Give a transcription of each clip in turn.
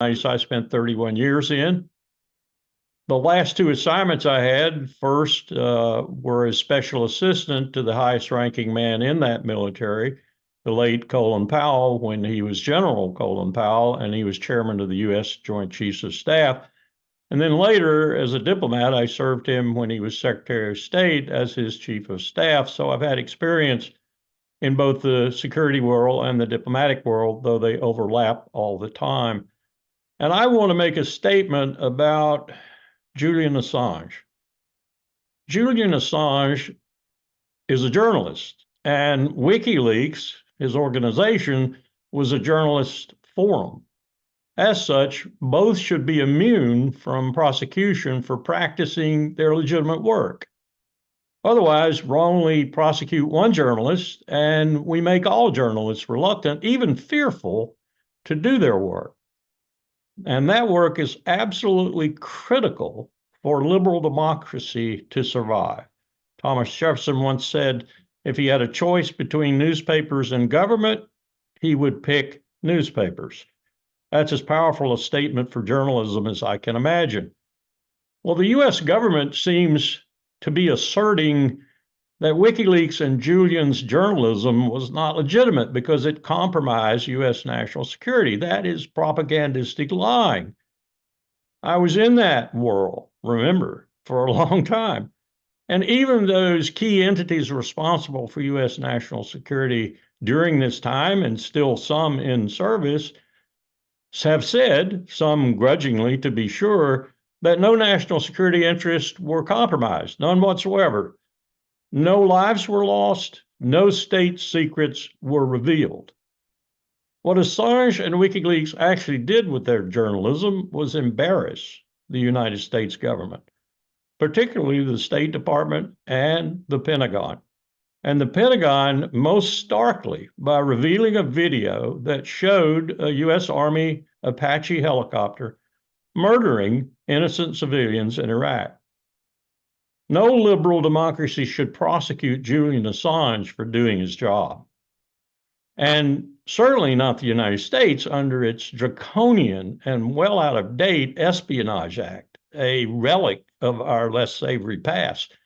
I spent 31 years in. The last two assignments I had, first were as special assistant to the highest ranking man in that military, the late Colin Powell, when he was General Colin Powell, and he was chairman of the U.S. Joint Chiefs of Staff. And then later, as a diplomat, I served him when he was Secretary of State as his chief of staff. So I've had experience in both the security world and the diplomatic world, though they overlap all the time. And I want to make a statement about Julian Assange. Julian Assange is a journalist, and WikiLeaks, his organization, was a journalist forum. As such, both should be immune from prosecution for practicing their legitimate work. Otherwise, wrongly prosecute one journalist, and we make all journalists reluctant, even fearful, to do their work. And that work is absolutely critical for liberal democracy to survive. Thomas Jefferson once said, if he had a choice between newspapers and government, he would pick newspapers. That's as powerful a statement for journalism as I can imagine. Well, the U.S. government seems to be asserting that WikiLeaks and Julian's journalism was not legitimate because it compromised U.S. national security. That is propagandistic lying. I was in that world, remember, for a long time. And even those key entities responsible for U.S. national security during this time, and still some in service, have said, some grudgingly to be sure, that no national security interests were compromised, none whatsoever. No lives were lost, no state secrets were revealed. What Assange and WikiLeaks actually did with their journalism was embarrass the United States government, particularly the State Department and the Pentagon. And the Pentagon most starkly by revealing a video that showed a U.S. Army Apache helicopter murdering innocent civilians in Iraq. No liberal democracy should prosecute Julian Assange for doing his job. And certainly not the United States under its draconian and well out of date Espionage Act, a relic of our less savory past.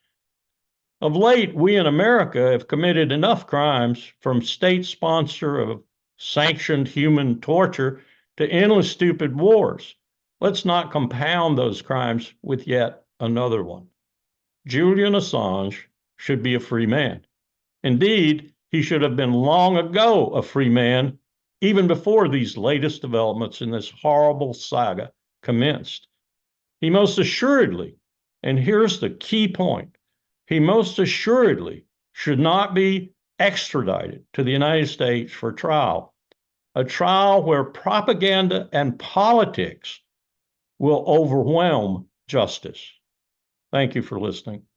Of late, we in America have committed enough crimes, from state sponsor of sanctioned human torture to endless stupid wars. Let's not compound those crimes with yet another one. Julian Assange should be a free man. Indeed, he should have been long ago a free man, even before these latest developments in this horrible saga commenced. He most assuredly, and here's the key point, he most assuredly should not be extradited to the United States for trial, a trial where propaganda and politics will overwhelm justice. Thank you for listening.